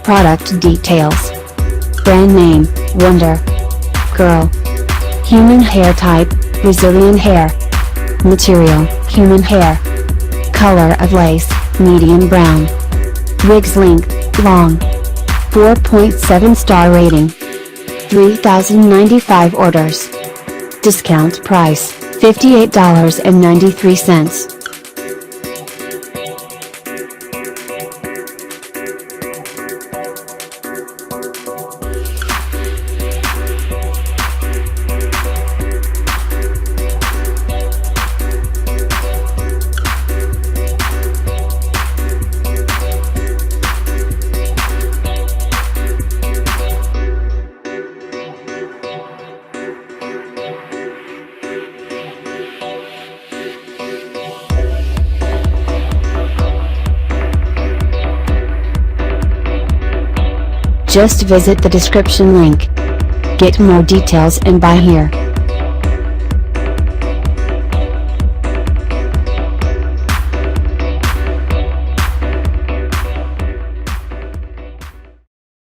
Product details. Brand name, Wonder. Girl. Human hair type, Brazilian hair. Material, human hair. Color of lace, medium brown. Wigs length, long. 4.7 star rating. 3,095 orders. Discount price, $58.93. Just visit the description link. Get more details and buy here.